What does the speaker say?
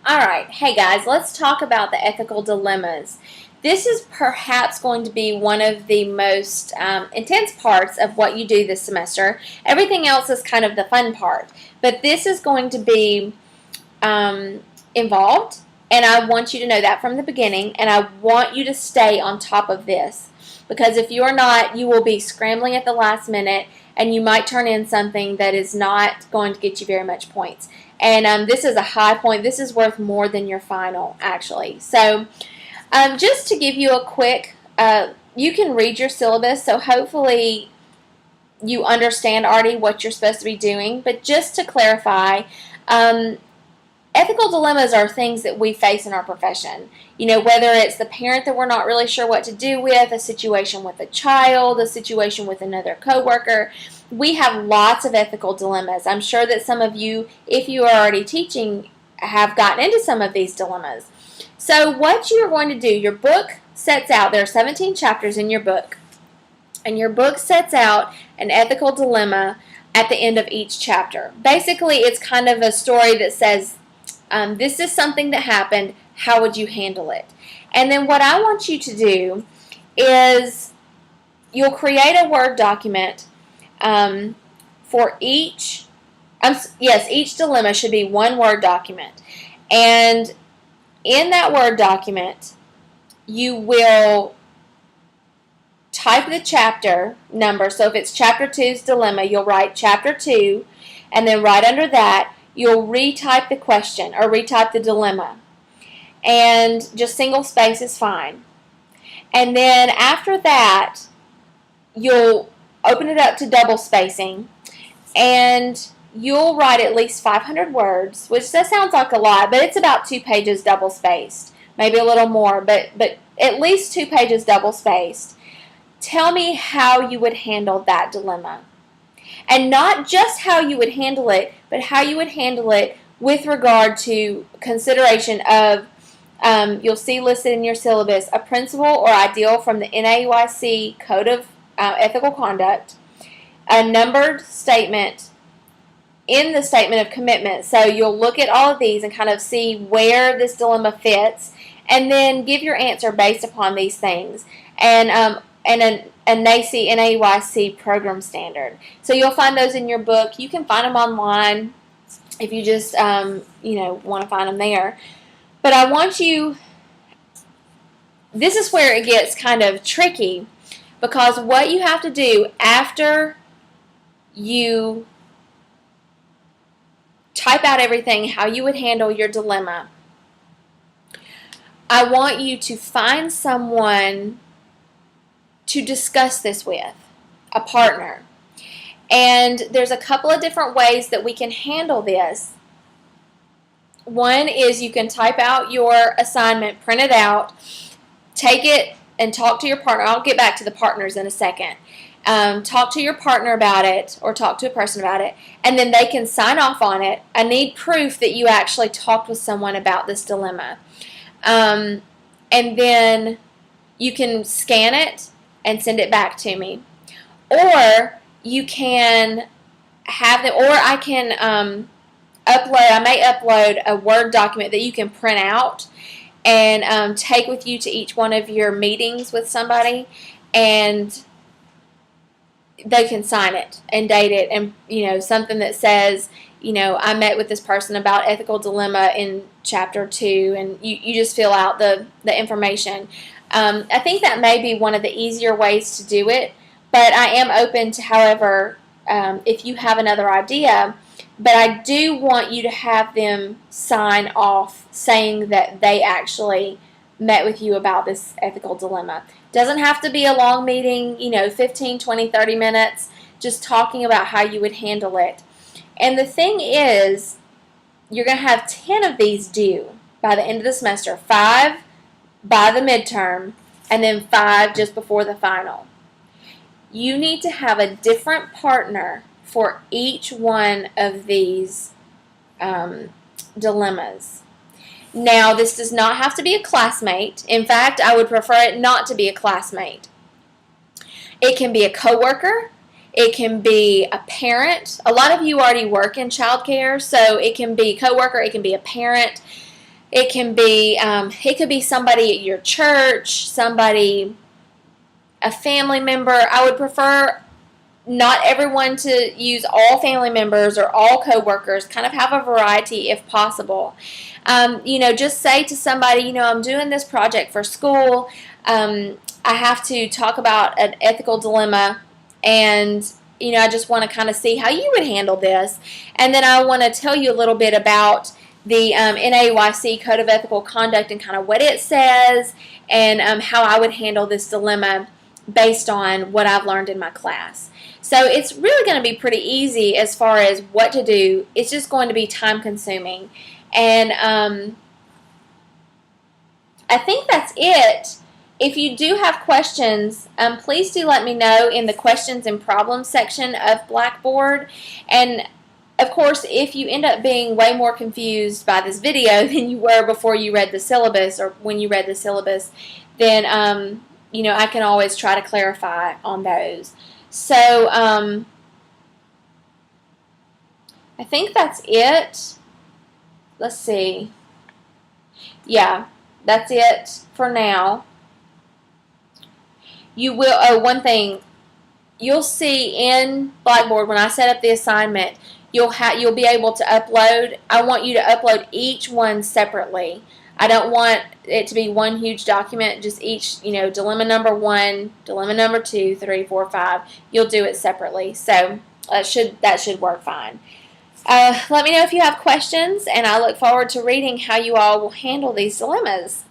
Alright, hey guys, let's talk about the ethical dilemmas. This is perhaps going to be one of the most intense parts of what you do this semester. Everything else is kind of the fun part, but this is going to be involved, and I want you to know that from the beginning, and I want you to stay on top of this, because if you're not, you will be scrambling at the last minute, and you might turn in something that is not going to get you very much points. And this is a high point. This is worth more than your final, actually. So just to give you a quick, you can read your syllabus, so hopefully you understand already what you're supposed to be doing. But just to clarify, ethical dilemmas are things that we face in our profession. You know, whether it's the parent that we're not really sure what to do with, a situation with a child, a situation with another coworker. We have lots of ethical dilemmas. I'm sure that some of you, if you are already teaching, have gotten into some of these dilemmas. So what you are going to do, your book sets out, there are 17 chapters in your book, and your book sets out an ethical dilemma at the end of each chapter. Basically, it's kind of a story that says, this is something that happened, how would you handle it? And then what I want you to do is you'll create a Word document for each dilemma should be one Word document. And in that Word document, you will type the chapter number. So if it's chapter 2's dilemma, you'll write chapter 2, and then right under that, you'll retype the question or retype the dilemma. And just single space is fine. And then after that, you'll open it up to double spacing, and you'll write at least 500 words, which that sounds like a lot, but it's about 2 pages double spaced, maybe a little more, but at least 2 pages double spaced. Tell me how you would handle that dilemma. And not just how you would handle it, but how you would handle it with regard to consideration of, you'll see listed in your syllabus, a principle or ideal from the NAUIC Code of Ethical Conduct, a numbered statement in the statement of commitment. So you'll look at all of these and kind of see where this dilemma fits, and then give your answer based upon these things. And a NAUIC program standard. So you'll find those in your book. You can find them online if you just want to find them there. But I want you. This is where it gets kind of tricky, because what you have to do after you type out everything, how you would handle your dilemma, I want you to find someone to discuss this with, a partner. And there's a couple of different ways that we can handle this. One is you can type out your assignment, print it out, take it and talk to your partner. I'll get back to the partners in a second. Talk to your partner about it, or talk to a person about it, and then they can sign off on it. I need proof that you actually talked with someone about this dilemma. And then you can scan it and send it back to me. Or you can have the, or I can I may upload a Word document that you can print out and take with you to each one of your meetings with somebody, and they can sign it and date it, and something that says, I met with this person about ethical dilemma in chapter 2, and you just fill out the information. I think that may be one of the easier ways to do it, but I am open to, however, if you have another idea. But I do want you to have them sign off saying that they actually met with you about this ethical dilemma. Doesn't have to be a long meeting, 15, 20, 30 minutes, just talking about how you would handle it. And the thing is, you're going to have 10 of these due by the end of the semester, 5 by the midterm, and then 5 just before the final. You need to have a different partner for each one of these dilemmas. Now, this does not have to be a classmate. In fact, I would prefer it not to be a classmate. It can be a coworker. It can be a parent. A lot of you already work in childcare, so it can be a coworker. It can be a parent. It can be, it could be somebody at your church, somebody, a family member. I would prefer not everyone to use all family members or all coworkers. Kind of have a variety if possible. Just say to somebody, I'm doing this project for school. I have to talk about an ethical dilemma, and I just want to kind of see how you would handle this, and then I want to tell you a little bit about the NAEYC Code of Ethical Conduct and kind of what it says, and how I would handle this dilemma based on what I've learned in my class. So it's really going to be pretty easy as far as what to do. It's just going to be time consuming. And I think that's it. If you do have questions, please do let me know in the questions and problems section of Blackboard. And of course, if you end up being way more confused by this video than you were before you read the syllabus or when you read the syllabus, then I can always try to clarify on those. So I think that's it. Let's see. Yeah, that's it for now. You will, one thing, you'll see in Blackboard when I set up the assignment, you'll be able to upload. I want you to upload each one separately. I don't want it to be one huge document, just each, dilemma number 1, dilemma number 2, 3, 4, 5. You'll do it separately. So that should work fine. Let me know if you have questions, and I look forward to reading how you all will handle these dilemmas.